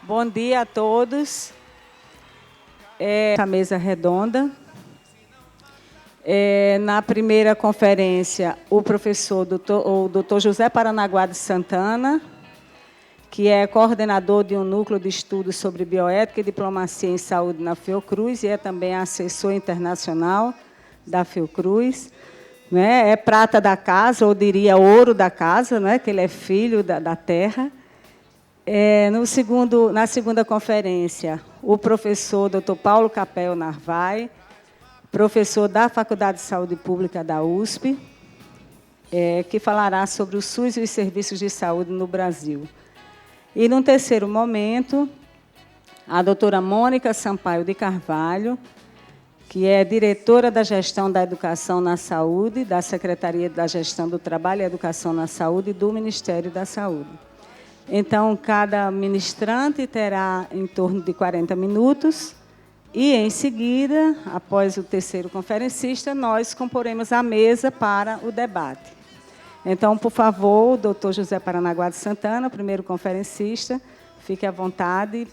Bom dia a todos. Essa mesa redonda. Na primeira conferência, o professor o doutor José Paranaguá de Santana, que é coordenador de um núcleo de estudos sobre bioética e diplomacia em saúde na Fiocruz e é também assessor internacional da Fiocruz. Né? É prata da casa, ou diria ouro da casa, né? Que ele é filho da terra. Na segunda conferência, o professor Dr. Paulo Capel Narvai, professor da Faculdade de Saúde Pública da USP, que falará sobre o SUS e os serviços de saúde no Brasil. E, num terceiro momento, a doutora Mônica Sampaio de Carvalho, que é diretora da Gestão da Educação na Saúde, da Secretaria da Gestão do Trabalho e Educação na Saúde do Ministério da Saúde. Então, cada ministrante terá em torno de 40 minutos e, em seguida, após o terceiro conferencista, nós comporemos a mesa para o debate. Então, por favor, o doutor José Paranaguá de Santana, primeiro conferencista, fique à vontade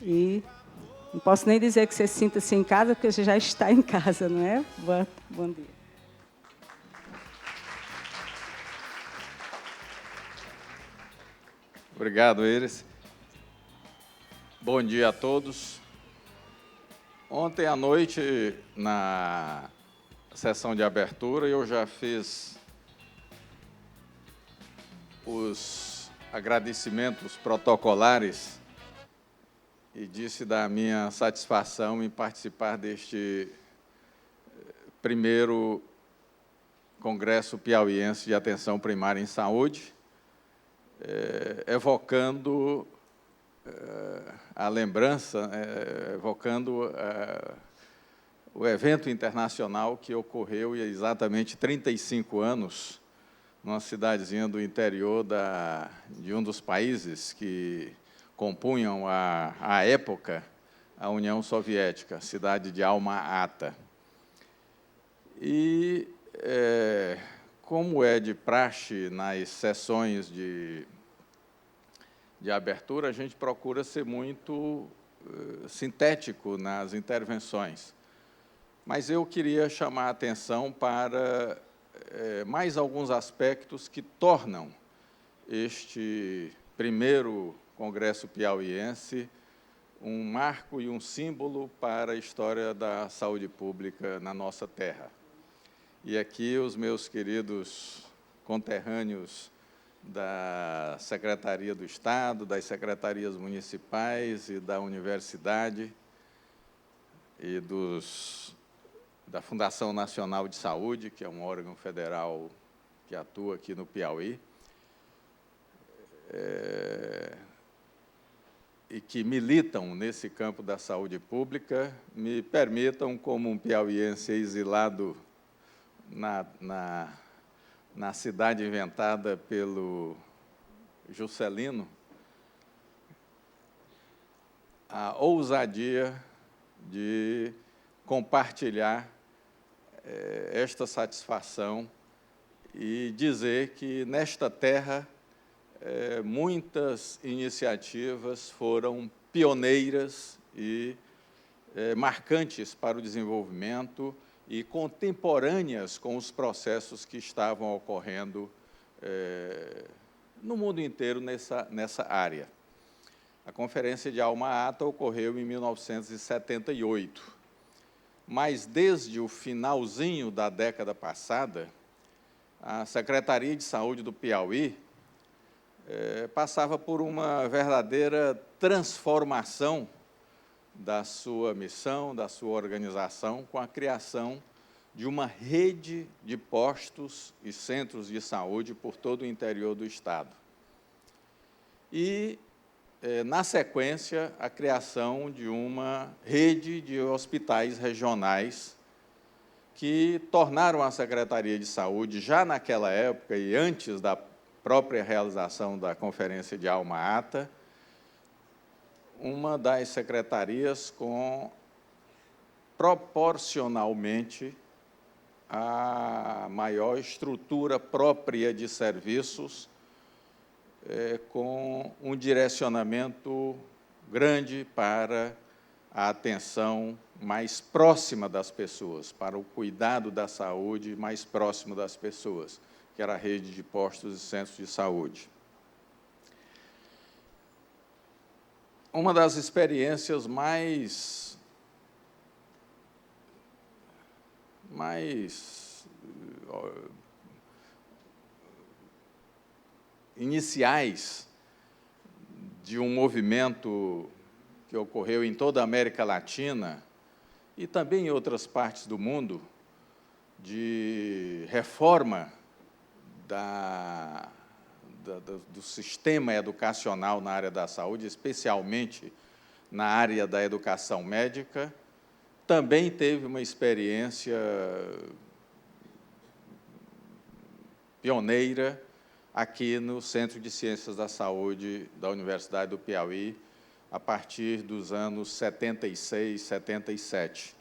e não posso nem dizer que você sinta-se em casa, porque você já está em casa, não é? Bom dia. Obrigado, Iris. Bom dia a todos. Ontem à noite, na sessão de abertura, eu já fiz os agradecimentos protocolares e disse da minha satisfação em participar deste primeiro Congresso Piauiense de Atenção Primária em Saúde, evocando a lembrança, evocando o evento internacional que ocorreu há exatamente 35 anos, numa cidadezinha do interior de um dos países que compunham, à época, a União Soviética, a cidade de Alma-Ata. E, como é de praxe nas sessões de abertura, a gente procura ser muito sintético nas intervenções. Mas eu queria chamar a atenção para mais alguns aspectos que tornam este primeiro Congresso Piauiense um marco e um símbolo para a história da saúde pública na nossa terra. E aqui os meus queridos conterrâneos da Secretaria do Estado, das secretarias municipais e da universidade e da Fundação Nacional de Saúde, que é um órgão federal que atua aqui no Piauí, e que militam nesse campo da saúde pública, me permitam, como um piauiense exilado na cidade inventada pelo Juscelino, a ousadia de compartilhar esta satisfação e dizer que, nesta terra, muitas iniciativas foram pioneiras e marcantes para o desenvolvimento e contemporâneas com os processos que estavam ocorrendo no mundo inteiro nessa área. A Conferência de Alma-Ata ocorreu em 1978, mas desde o finalzinho da década passada, a Secretaria de Saúde do Piauí passava por uma verdadeira transformação da sua missão, da sua organização, com a criação de uma rede de postos e centros de saúde por todo o interior do Estado. E, na sequência, a criação de uma rede de hospitais regionais que tornaram a Secretaria de Saúde, já naquela época e antes da própria realização da Conferência de Alma-Ata, uma das secretarias com, proporcionalmente, a maior estrutura própria de serviços, com um direcionamento grande para a atenção mais próxima das pessoas, para o cuidado da saúde mais próximo das pessoas, que era a rede de postos e centros de saúde. Uma das experiências mais iniciais de um movimento que ocorreu em toda a América Latina e também em outras partes do mundo, de reforma do sistema educacional na área da saúde, especialmente na área da educação médica, também teve uma experiência pioneira aqui no Centro de Ciências da Saúde da Universidade do Piauí, a partir dos anos 76, 77.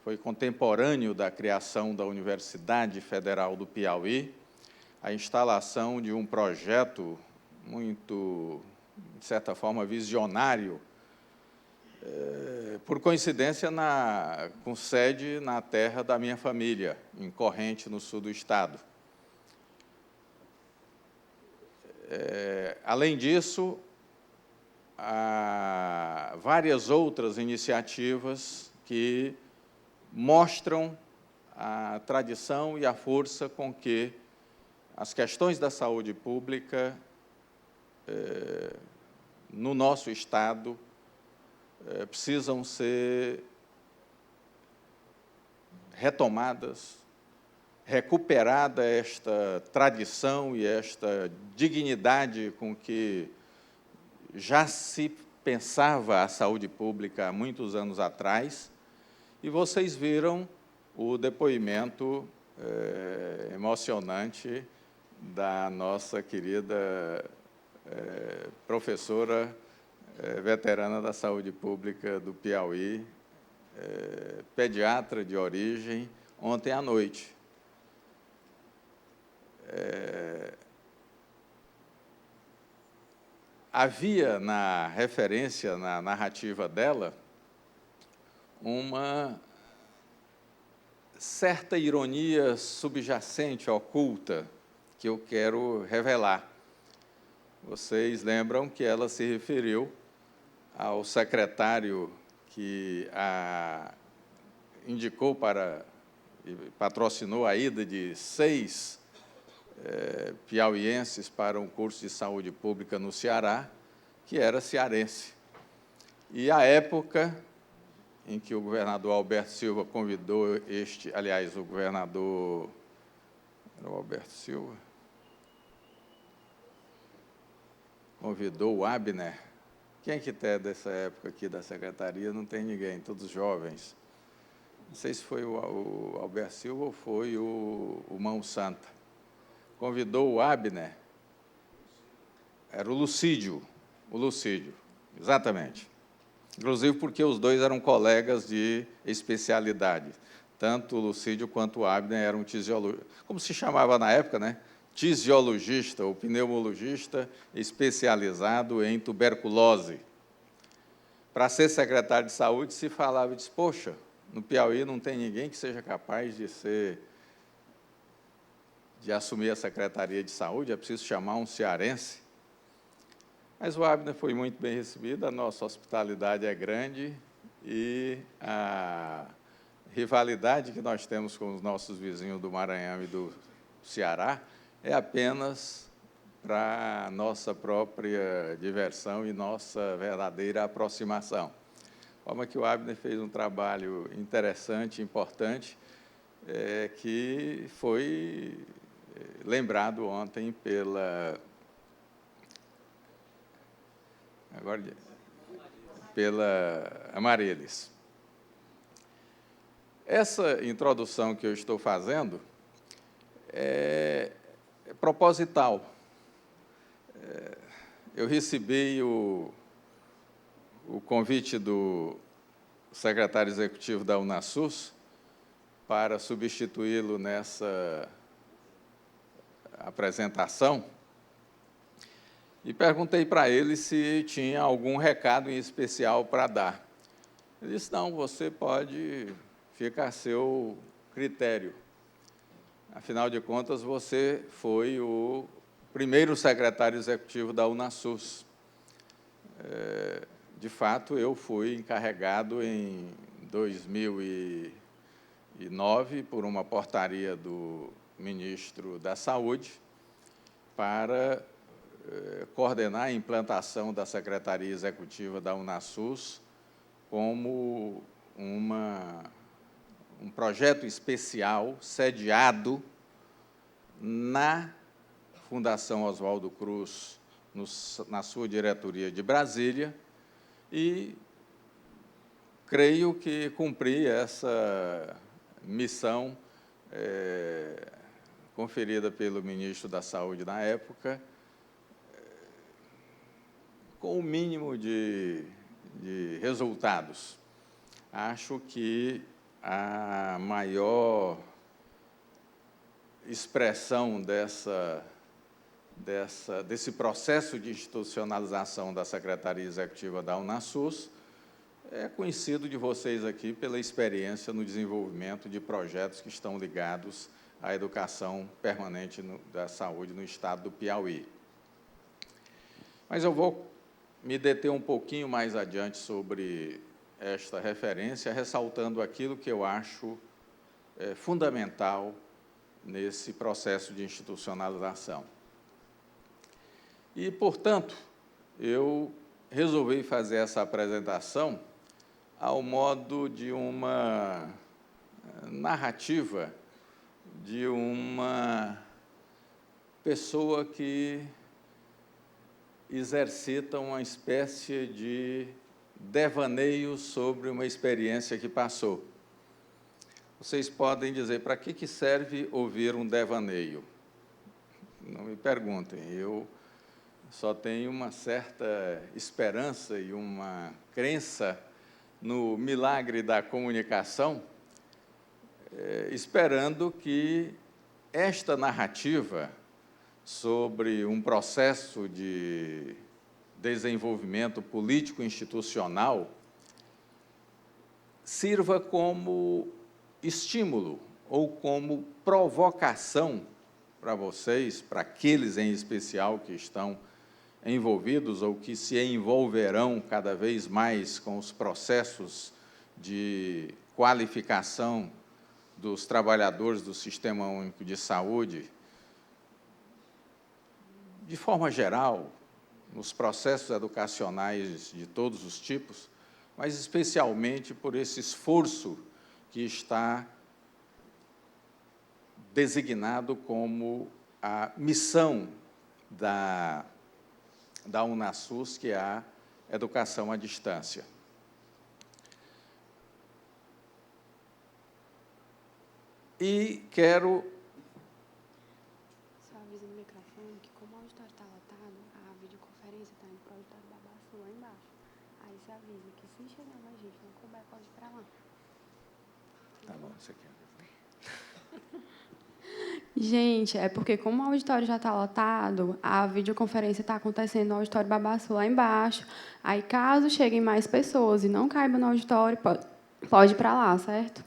Foi contemporâneo da criação da Universidade Federal do Piauí, a instalação de um projeto muito, de certa forma, visionário, por coincidência, com sede na terra da minha família, em Corrente, no sul do estado. Além disso, há várias outras iniciativas que mostram a tradição e a força com que as questões da saúde pública no nosso estado precisam ser retomadas, recuperada esta tradição e esta dignidade com que já se pensava a saúde pública há muitos anos atrás, e vocês viram o depoimento emocionante da nossa querida professora veterana da saúde pública do Piauí, pediatra de origem, ontem à noite. Havia na referência, na narrativa dela, uma certa ironia subjacente, oculta, que eu quero revelar. Vocês lembram que ela se referiu ao secretário que a indicou para e patrocinou a ida de 6 piauienses para um curso de saúde pública no Ceará, que era cearense. E a época em que o governador Alberto Silva convidou aliás, o governador era o Alberto Silva, convidou o Abner. Quem que é dessa época aqui da secretaria? Não tem ninguém, todos jovens. Não sei se foi o Alberto Silva ou foi o Mão Santa. Convidou o Abner, era o Lucídio, exatamente. Inclusive porque os dois eram colegas de especialidade. Tanto o Lucídio quanto o Abner eram tisiologistas, como se chamava na época, né? Tisiologista ou pneumologista especializado em tuberculose. Para ser secretário de saúde, se falava e disse, poxa, no Piauí não tem ninguém que seja capaz de assumir a Secretaria de Saúde, é preciso chamar um cearense. Mas o Abner foi muito bem recebido, a nossa hospitalidade é grande e a rivalidade que nós temos com os nossos vizinhos do Maranhão e do Ceará é apenas para nossa própria diversão e nossa verdadeira aproximação. De forma que o Abner fez um trabalho interessante, importante, que foi lembrado ontem pela Amarilis. Essa introdução que eu estou fazendo é proposital. Eu recebi o convite do secretário executivo da UNASUS para substituí-lo nessa apresentação, e perguntei para ele se tinha algum recado em especial para dar. Ele disse, não, você pode, fica a seu critério. Afinal de contas, você foi o primeiro secretário executivo da UNASUS. De fato, eu fui encarregado em 2009, por uma portaria do ministro da Saúde, para coordenar a implantação da Secretaria Executiva da UNASUS como um projeto especial sediado na Fundação Oswaldo Cruz, na sua diretoria de Brasília, e creio que cumpri essa missão conferida pelo ministro da Saúde na época, com o mínimo de resultados. Acho que a maior expressão desse processo de institucionalização da Secretaria Executiva da UNASUS é conhecido de vocês aqui pela experiência no desenvolvimento de projetos que estão ligados à educação permanente da saúde no estado do Piauí. Mas eu vou me deter um pouquinho mais adiante sobre esta referência, ressaltando aquilo que eu acho fundamental nesse processo de institucionalização. E, portanto, eu resolvi fazer essa apresentação ao modo de uma narrativa de uma pessoa que exercita uma espécie de devaneio sobre uma experiência que passou. Vocês podem dizer, para que serve ouvir um devaneio? Não me perguntem, eu só tenho uma certa esperança e uma crença no milagre da comunicação, esperando que esta narrativa sobre um processo de desenvolvimento político-institucional sirva como estímulo ou como provocação para vocês, para aqueles em especial que estão envolvidos ou que se envolverão cada vez mais com os processos de qualificação dos trabalhadores do Sistema Único de Saúde, de forma geral, nos processos educacionais de todos os tipos, mas especialmente por esse esforço que está designado como a missão da UNASUS, que é a educação à distância. E quero... Só avisa no microfone que, como o auditório está lotado, a videoconferência está indo para o auditório Babaçu lá embaixo. Aí você avisa que, se chegar mais gente não couber, pode ir para lá. Tá bom, isso aqui. Gente, é porque, como o auditório já está lotado, a videoconferência está acontecendo no auditório Babaçu lá embaixo. Aí, caso cheguem mais pessoas e não caibam no auditório, pode ir para lá, certo?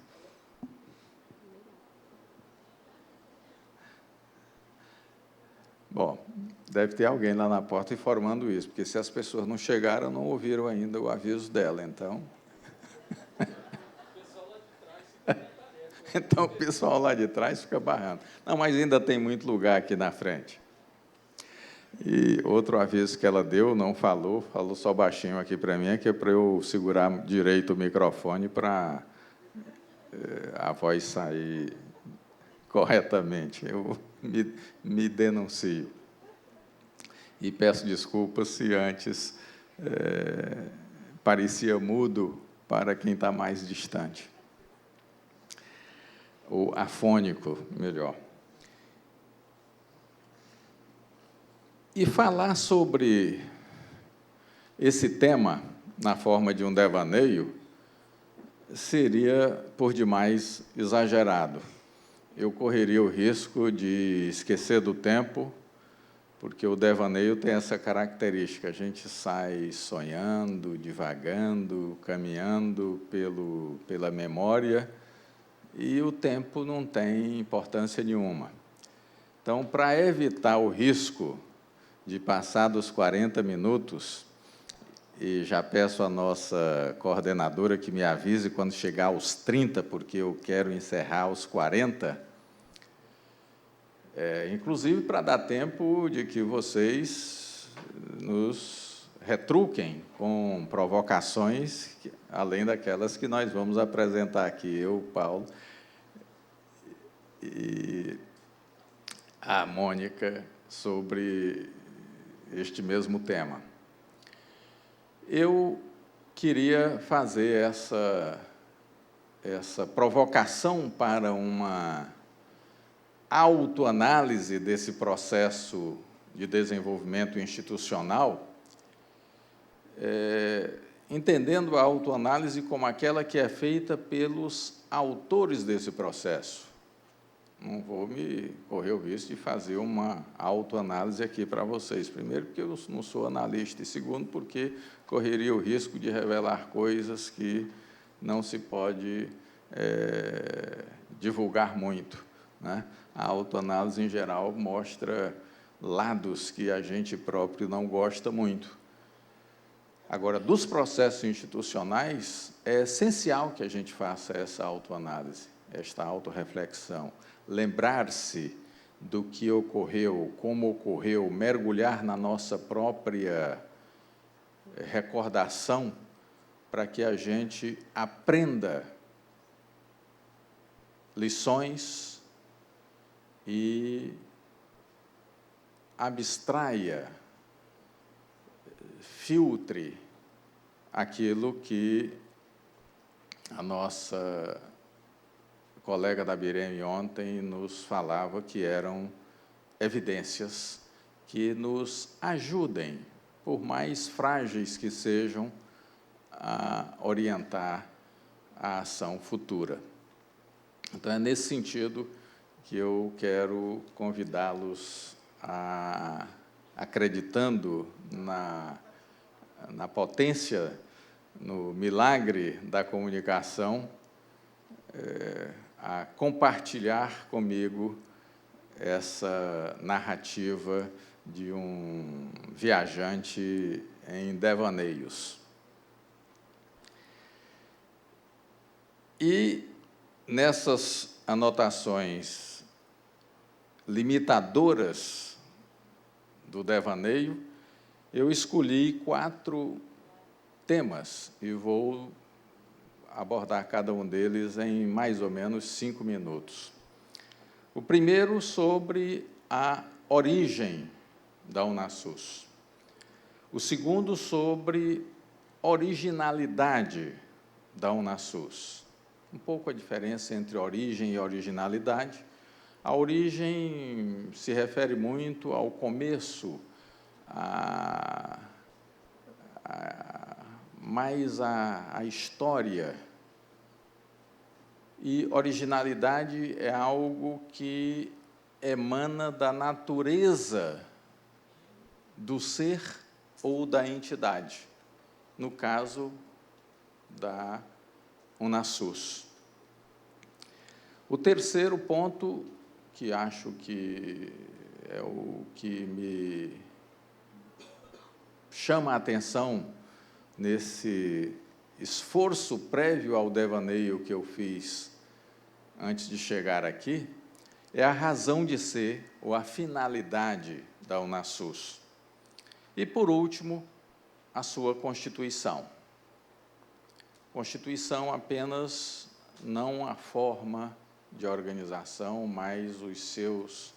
Bom, deve ter alguém lá na porta informando isso, porque se as pessoas não chegaram, não ouviram ainda o aviso dela, então... Então, o pessoal lá de trás fica barrando. Não, mas ainda tem muito lugar aqui na frente. E outro aviso que ela deu, não falou só baixinho aqui para mim, que é para eu segurar direito o microfone para a voz sair corretamente. Eu me denuncio. E peço desculpas se antes parecia mudo para quem está mais distante. Ou afônico, melhor. E falar sobre esse tema na forma de um devaneio seria, por demais, exagerado. Eu correria o risco de esquecer do tempo porque o devaneio tem essa característica, a gente sai sonhando, divagando, caminhando pela memória, e o tempo não tem importância nenhuma. Então, para evitar o risco de passar dos 40 minutos, e já peço à nossa coordenadora que me avise quando chegar aos 30, porque eu quero encerrar aos 40, inclusive para dar tempo de que vocês nos retruquem com provocações, além daquelas que nós vamos apresentar aqui, eu, Paulo, e a Mônica, sobre este mesmo tema. Eu queria fazer essa provocação para uma autoanálise desse processo de desenvolvimento institucional, entendendo a autoanálise como aquela que é feita pelos autores desse processo. Não vou me correr o risco de fazer uma autoanálise aqui para vocês. Primeiro, porque eu não sou analista, e segundo, porque correria o risco de revelar coisas que não se pode divulgar muito, né? A autoanálise, em geral, mostra lados que a gente próprio não gosta muito. Agora, dos processos institucionais, é essencial que a gente faça essa autoanálise, esta autorreflexão. Lembrar-se do que ocorreu, como ocorreu, mergulhar na nossa própria recordação para que a gente aprenda lições e abstraia, filtre aquilo que a nossa colega da Bireme ontem nos falava que eram evidências que nos ajudem, por mais frágeis que sejam, a orientar a ação futura. Então, é nesse sentido que eu quero convidá-los a, acreditando na potência, no milagre da comunicação, a compartilhar comigo essa narrativa de um viajante em devaneios. E, nessas anotações limitadoras do devaneio, eu escolhi 4 temas e vou abordar cada um deles em mais ou menos 5 minutos. O primeiro, sobre a origem da UNASUS. O segundo, sobre originalidade da UNASUS. Um pouco a diferença entre origem e originalidade. A origem se refere muito ao começo, mais a história. E originalidade é algo que emana da natureza do ser ou da entidade, no caso da UNASUS. O terceiro ponto, que acho que é o que me chama a atenção nesse esforço prévio ao devaneio que eu fiz antes de chegar aqui, é a razão de ser ou a finalidade da UNASUS. E, por último, a sua Constituição. Constituição apenas não a forma de organização, mas os seus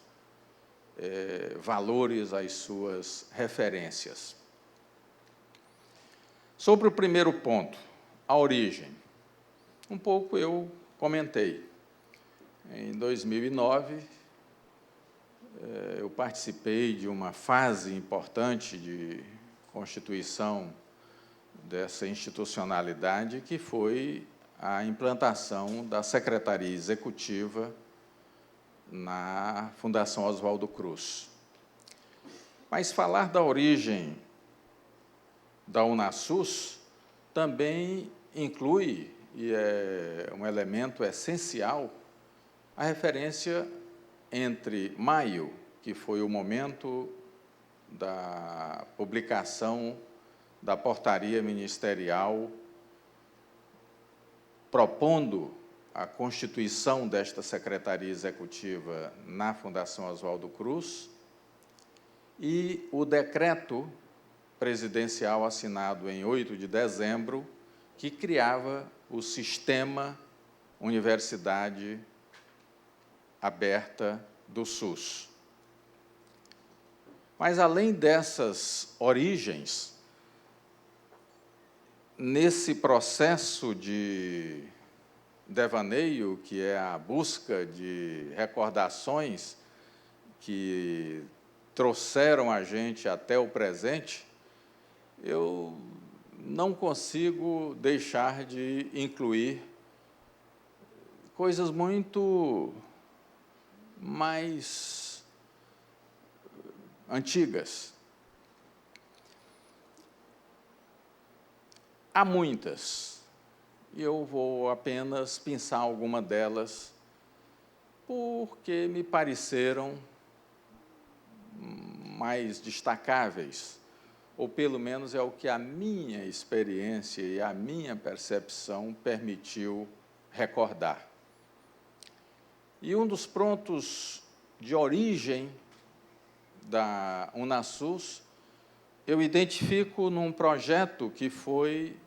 valores, as suas referências. Sobre o primeiro ponto, a origem. Um pouco eu comentei. Em 2009, eu participei de uma fase importante de constituição dessa institucionalidade, que foi a implantação da Secretaria Executiva na Fundação Oswaldo Cruz. Mas falar da origem da UNASUS também inclui, e é um elemento essencial, a referência entre maio, que foi o momento da publicação da portaria ministerial propondo a constituição desta Secretaria Executiva na Fundação Oswaldo Cruz, e o decreto presidencial assinado em 8 de dezembro, que criava o Sistema Universidade Aberta do SUS. Mas, além dessas origens, nesse processo de devaneio, que é a busca de recordações que trouxeram a gente até o presente, eu não consigo deixar de incluir coisas muito mais antigas. Há muitas, e eu vou apenas pensar alguma delas, porque me pareceram mais destacáveis, ou pelo menos é o que a minha experiência e a minha percepção permitiu recordar. E um dos pontos de origem da UNASUS eu identifico num projeto que foi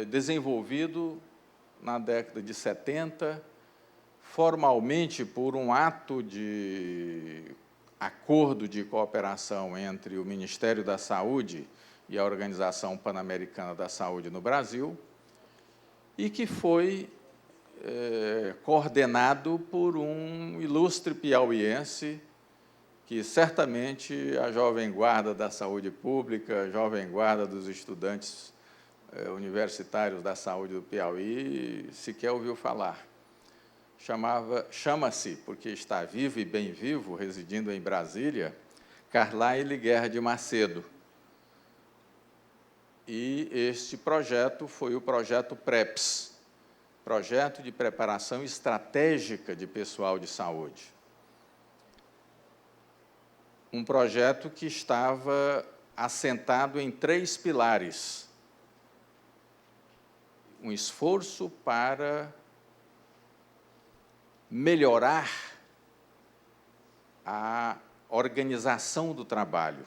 desenvolvido na década de 70, formalmente por um ato de acordo de cooperação entre o Ministério da Saúde e a Organização Pan-Americana da Saúde no Brasil, e que foi coordenado por um ilustre piauiense, que certamente a jovem guarda da saúde pública, a jovem guarda dos estudantes universitários da saúde do Piauí, sequer ouviu falar. Chama-se, porque está vivo e bem vivo, residindo em Brasília, Carlyle Guerra de Macedo. E este projeto foi o projeto PREPS, Projeto de Preparação Estratégica de Pessoal de Saúde. Um projeto que estava assentado em 3 pilares. Um esforço para melhorar a organização do trabalho.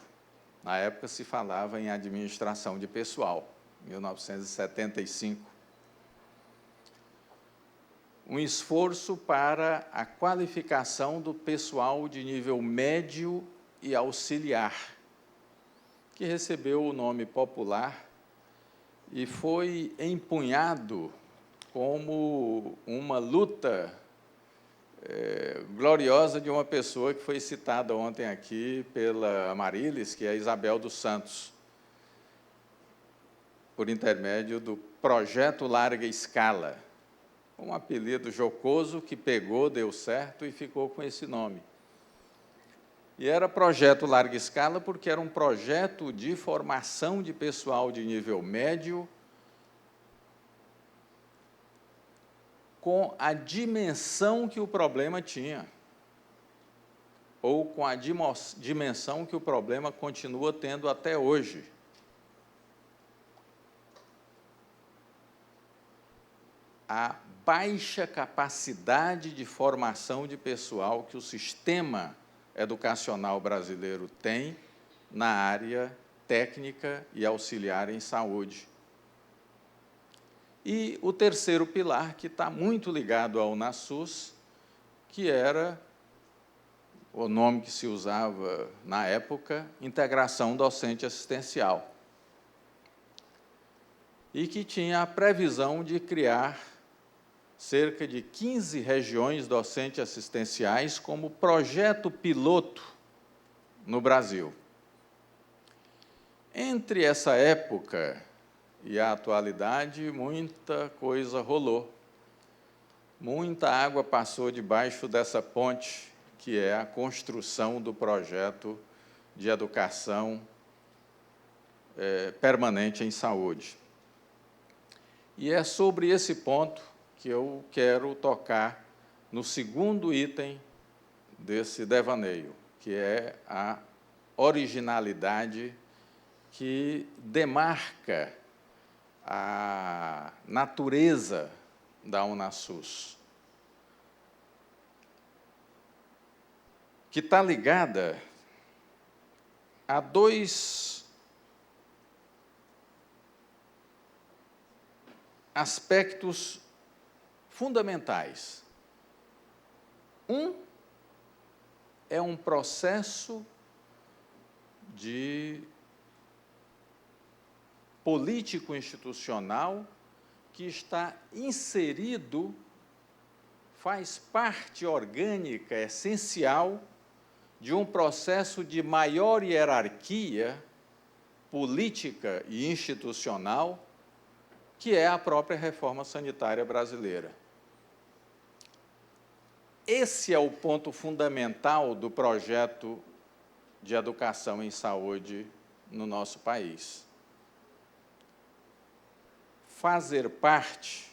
Na época se falava em administração de pessoal, 1975. Um esforço para a qualificação do pessoal de nível médio e auxiliar, que recebeu o nome popular e foi empunhado como uma luta gloriosa de uma pessoa que foi citada ontem aqui pela Amarilis, que é Isabel dos Santos, por intermédio do Projeto Larga Escala, um apelido jocoso que pegou, deu certo e ficou com esse nome. E era Projeto Larga Escala porque era um projeto de formação de pessoal de nível médio com a dimensão que o problema tinha, ou com a dimensão que o problema continua tendo até hoje. A baixa capacidade de formação de pessoal que o sistema educacional brasileiro tem na área técnica e auxiliar em saúde. E o terceiro pilar, que está muito ligado ao UNASUS, que era o nome que se usava na época, Integração Docente Assistencial, e que tinha a previsão de criar cerca de 15 regiões docentes assistenciais como projeto piloto no Brasil. Entre essa época e a atualidade, muita coisa rolou. Muita água passou debaixo dessa ponte, que é a construção do projeto de educação permanente em saúde. E é sobre esse ponto que eu quero tocar no segundo item desse devaneio, que é a originalidade que demarca a natureza da UNASUS, que está ligada a dois aspectos fundamentais. Um é um processo de político-institucional que está inserido, faz parte orgânica, essencial, de um processo de maior hierarquia política e institucional, que é a própria reforma sanitária brasileira. Esse é o ponto fundamental do projeto de educação em saúde no nosso país. Fazer parte,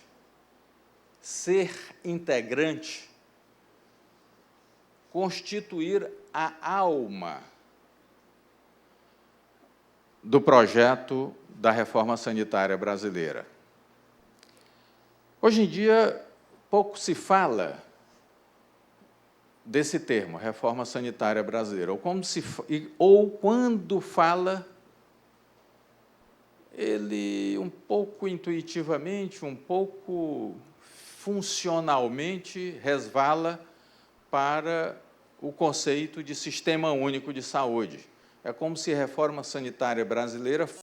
ser integrante, constituir a alma do projeto da reforma sanitária brasileira. Hoje em dia, pouco se fala desse termo, reforma sanitária brasileira, ou quando fala, ele um pouco intuitivamente, um pouco funcionalmente resvala para o conceito de Sistema Único de Saúde. É como se a reforma sanitária brasileira